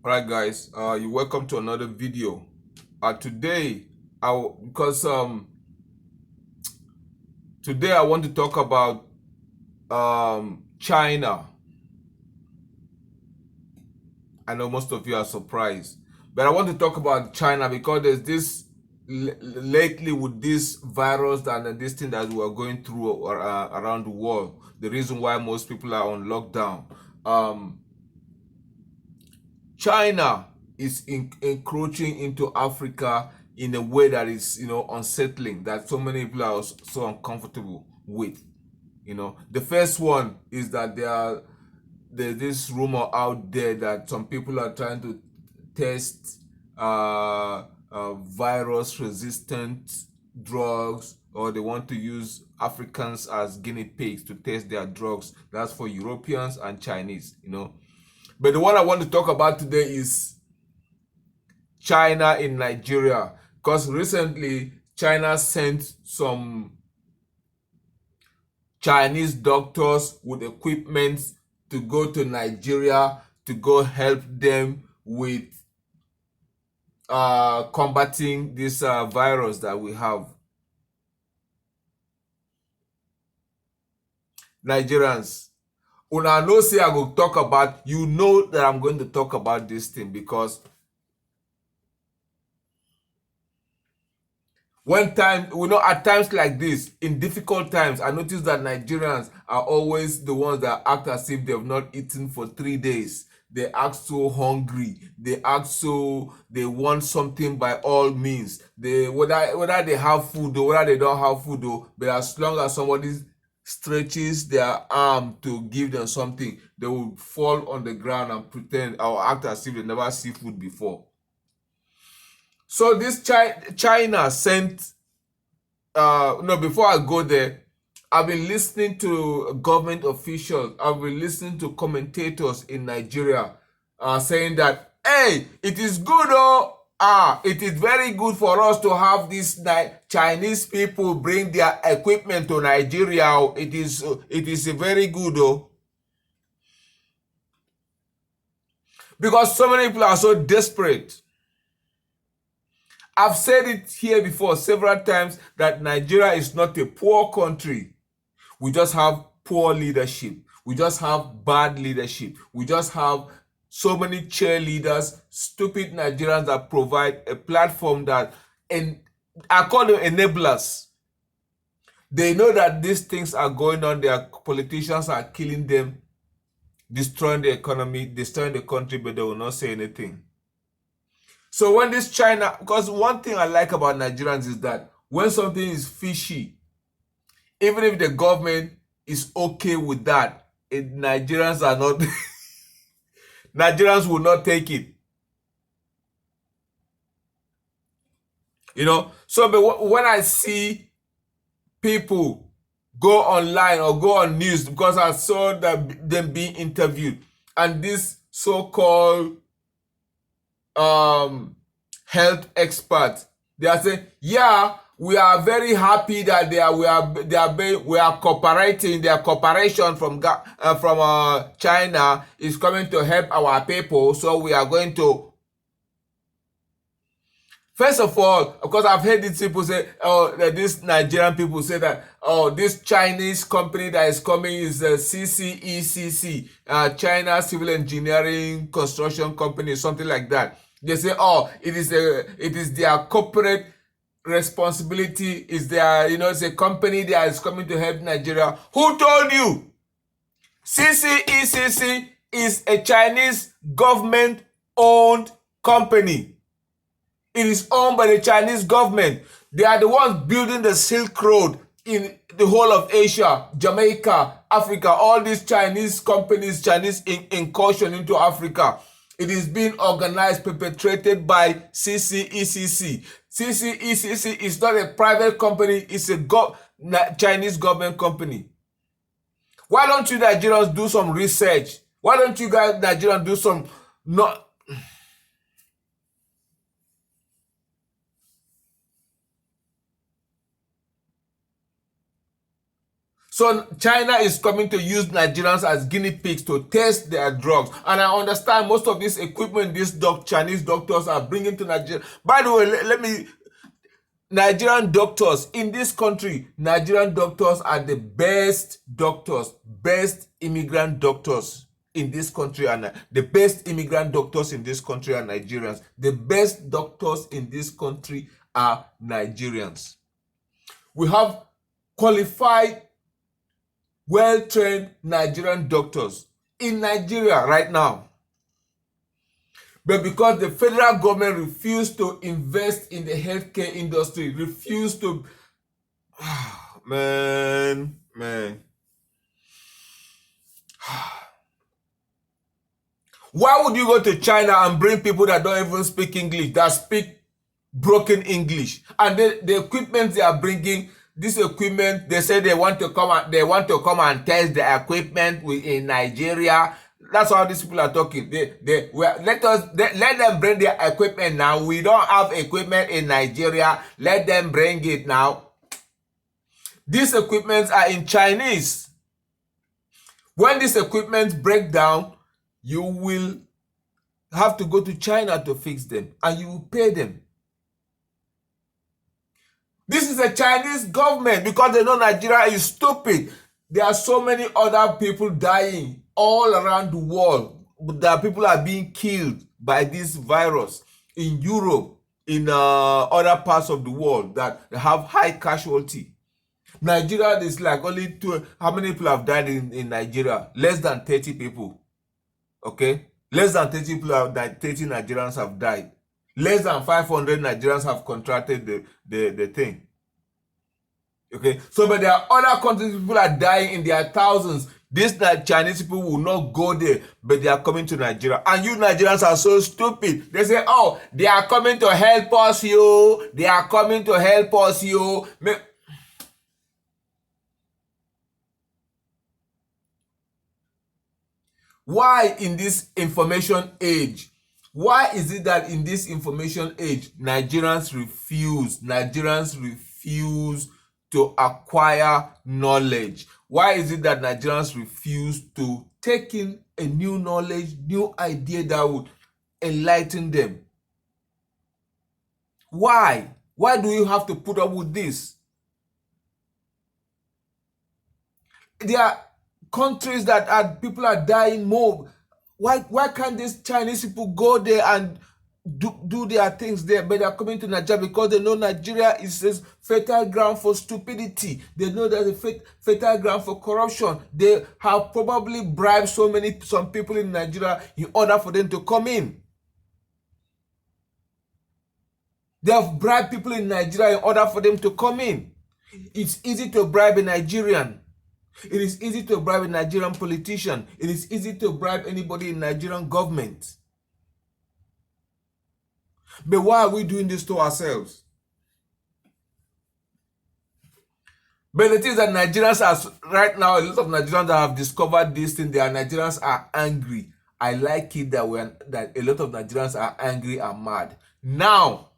All right, guys. You're welcome to another video. Today, because today I want to talk about China. I know most of you are surprised, but I want to talk about China because there's this lately with this virus and this thing that we're going through around the world. The reason why most people are on lockdown. Um, China is encroaching into Africa in a way that is, unsettling, that so many people are so uncomfortable with. The first one is that there's this rumor out there that some people are trying to test virus resistant drugs, or they want to use Africans as guinea pigs to test their drugs. That's for Europeans and Chinese. But the one I want to talk about today is China in Nigeria, because recently China sent some Chinese doctors with equipment to go to Nigeria to go help them with combating this virus that we have. Nigerians, una know say I go talk about, you know that I'm going to talk about this thing, because at times like this, in difficult times, I notice that Nigerians are always the ones that act as if they've not eaten for 3 days. They act so hungry. They act so they want something by all means. Whether they have food or whether they don't have food, but as long as somebody stretches their arm to give them something, they will fall on the ground and pretend or act as if they never see food before. So this China sent, no, before I go there, I've been listening to government officials, I've been listening to commentators in Nigeria saying that, hey, it is good, it is very good for us to have these Chinese people bring their equipment to Nigeria. It is very good, because so many people are so desperate. I've said it here before several times that Nigeria is not a poor country. We just have poor leadership. We just have bad leadership. We just have so many cheerleaders, stupid Nigerians that provide a platform that, and I call them enablers. They know that these things are going on. Their politicians are killing them, destroying the economy, destroying the country, but they will not say anything. So when this China, because one thing I like about Nigerians is that when something is fishy, even if the government is okay with that, Nigerians are not, Nigerians will not take it. So but when I see people go online or go on news, because I saw them being interviewed, and this so-called health experts, they are saying, yeah, we are very happy that we are cooperating. Their cooperation from China is coming to help our people. So we are going to. First of all, of course, I've heard these people say, these Nigerian people say that, this Chinese company that is coming is CCECC, China Civil Engineering Construction Company, something like that. They say, it is their corporate responsibility. It's a company that is coming to help Nigeria. Who told you? CCECC is a Chinese government-owned company. It is owned by the Chinese government. They are the ones building the Silk Road in the whole of Asia, Jamaica, Africa. All these Chinese companies, Chinese incursion into Africa. It is being organized, perpetrated by CCECC. CCECC is not a private company. It's a Chinese government company. Why don't you Nigerians do some research? Why don't you guys Nigerians do some... not? So China is coming to use Nigerians as guinea pigs to test their drugs. And I understand most of this equipment these Chinese doctors are bringing to Nigeria. By the way, let me... Nigerian doctors in this country, Nigerian doctors are the best doctors, best immigrant doctors in this country, and the best immigrant doctors in this country are Nigerians. The best doctors in this country are Nigerians. We have qualified, well-trained Nigerian doctors in Nigeria right now. But because the federal government refused to invest in the healthcare industry, refused to... man. Why would you go to China and bring people that don't even speak English, that speak broken English? And the equipment they are bringing, this equipment, they say they want to come and test the equipment in Nigeria. That's how these people are talking. Let them bring their equipment now. We don't have equipment in Nigeria. Let them bring it now. These equipments are in Chinese. When these equipment break down, you will have to go to China to fix them, and you will pay them. This is a Chinese government because they know Nigeria is stupid. There are so many other people dying all around the world. That people are being killed by this virus in Europe, in other parts of the world that have high casualty. Nigeria is like only two. How many people have died in Nigeria? Less than 30 people. Okay? Less than 30 people have died. 30 Nigerians have died. Less than 500 Nigerians have contracted the thing. Okay? So, but there are other countries, people are dying in their thousands. These Chinese people will not go there, but they are coming to Nigeria. And you Nigerians are so stupid. They say, oh, they are coming to help us, yo. They are coming to help us, yo. Why in this information age? Why is it that in this information age, Nigerians refuse to acquire knowledge? Why is it that Nigerians refuse to take in a new knowledge, new idea that would enlighten them? Why? Why do you have to put up with this? There are countries that people are dying more. Why can't these Chinese people go there and do their things there? But they are coming to Nigeria because they know Nigeria is a fertile ground for stupidity. They know there's a fertile ground for corruption. They have probably bribed some people in Nigeria in order for them to come in. They have bribed people in Nigeria in order for them to come in. It's easy to bribe a Nigerian. It is easy to bribe a Nigerian politician. It is easy to bribe anybody in Nigerian government. But why are we doing this to ourselves? But the thing is that Nigerians are, right now, a lot of Nigerians that have discovered this thing, their Nigerians are angry. I like it that a lot of Nigerians are angry and mad. Now,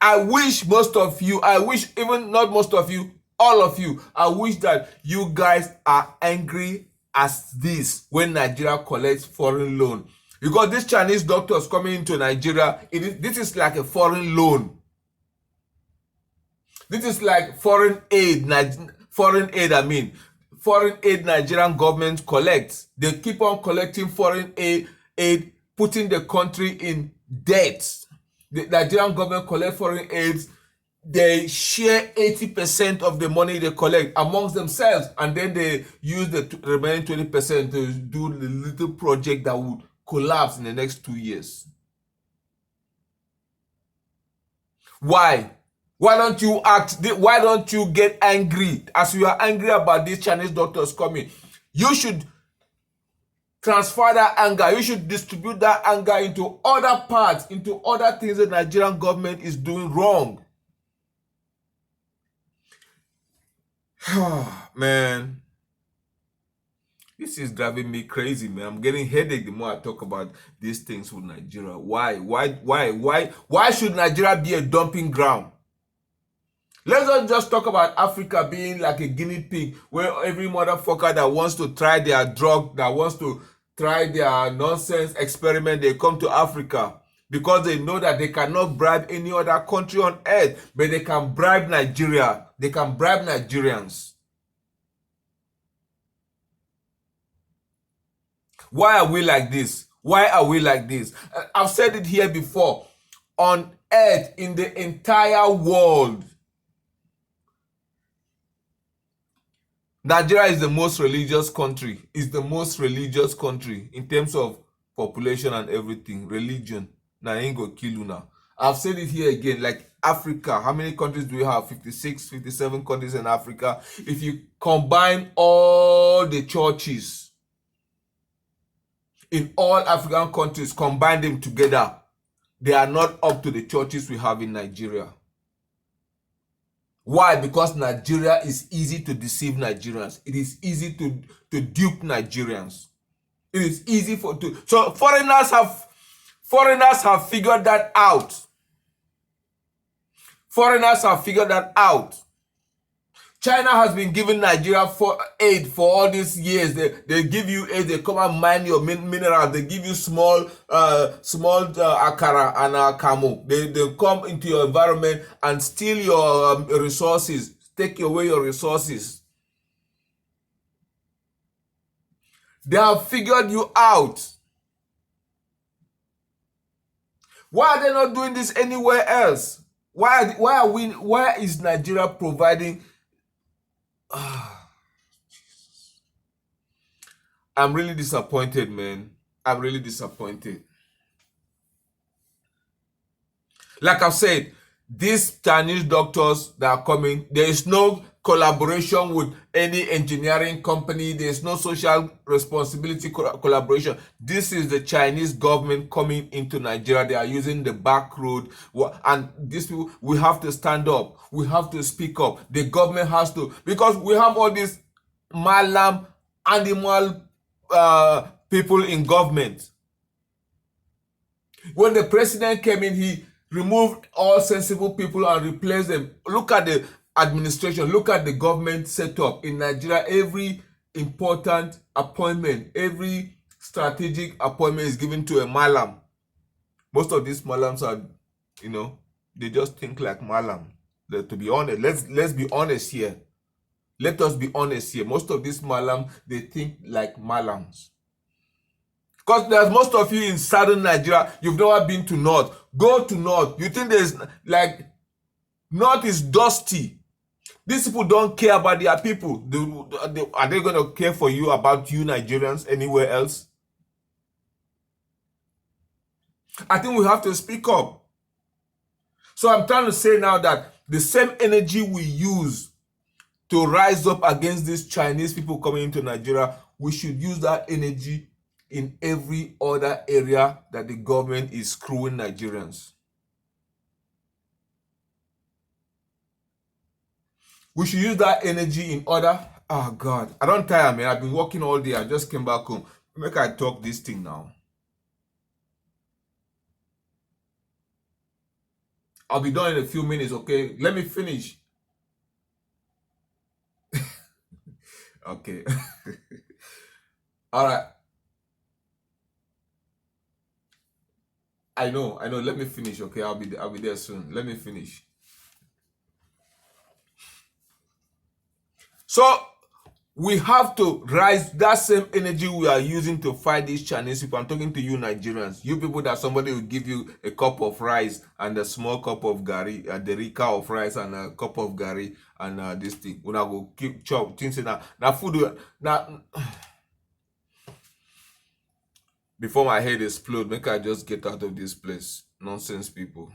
I wish even not most of you, all of you, I wish that you guys are angry as this when Nigeria collects foreign loan. Because these Chinese doctors coming into Nigeria, this is like a foreign loan. This is like foreign aid Nigerian government collects. They keep on collecting foreign aid, putting the country in debt. The Nigerian government collect foreign aids. They share 80% of the money they collect amongst themselves, and then they use the remaining 20% to do the little project that would collapse in the next 2 years. Why? Why don't you act? Why don't you get angry as you are angry about these Chinese doctors coming? You should transfer that anger. You should distribute that anger into other parts, into other things the Nigerian government is doing wrong. Man, this is driving me crazy, man. I'm getting headache the more I talk about these things with Nigeria. Why should Nigeria be a dumping ground? Let's not just talk about Africa being like a guinea pig where every motherfucker that wants to try their drug, that wants to try their nonsense experiment, they come to Africa because they know that they cannot bribe any other country on earth, but they can bribe Nigeria. They can bribe Nigerians. Why are we like this? Why are we like this? I've said it here before. On earth, in the entire world, Nigeria is the most religious country. It's the most religious country in terms of population and everything. Religion. Na ain't go kill you now. I've said it here again. Like Africa, how many countries do we have? 56, 57 countries in Africa. If you combine all the churches in all African countries, combine them together, they are not up to the churches we have in Nigeria. Why? Because Nigeria is easy to deceive Nigerians. It is easy to dupe Nigerians. It is easy so foreigners have figured that out. Foreigners have figured that out. China has been giving Nigeria aid for all these years. They give you aid. They come and mine your minerals. They give you small akara and camo. They come into your environment and steal your resources. Take away your resources. They have figured you out. Why are they not doing this anywhere else? Why is Nigeria providing? Jesus. I'm really disappointed, man. I'm really disappointed. Like I've said, these Chinese doctors that are coming, there is no collaboration with any engineering company. There's no social responsibility collaboration. This is the Chinese government coming into Nigeria. They are using the back road, and this we have to stand up. We have to speak up. The government has to, because we have all these malam animal people in government. When the president came in, he removed all sensible people and replaced them. Look at the administration, look at the government setup in Nigeria. Every important appointment, every strategic appointment is given to a malam. Most of these malams are, they just think like malam. To be honest, let's be honest here. Let us be honest here. Most of these malams, they think like malams. Because there's most of you in southern Nigeria, you've never been to north. Go to north. You think there's north is dusty. These people don't care about their people. Are they going to care for you, about you Nigerians, anywhere else? I think we have to speak up. So I'm trying to say now that the same energy we use to rise up against these Chinese people coming into Nigeria, we should use that energy in every other area that the government is screwing Nigerians. We should use that energy in other. Oh God, I don't tire, man. I've been working all day. I just came back home. Make I talk this thing now. I'll be done in a few minutes, okay? Let me finish. Okay. All right. I know. Let me finish, okay? I'll be there soon. Let me finish. So we have to rise that same energy we are using to fight these Chinese people. I'm talking to you Nigerians. You people that somebody will give you a cup of rice and a small cup of gari, the rika of rice and a cup of gari and this thing. When I go keep chop things now food now. Before my head explode, make I just get out of this place. Nonsense people.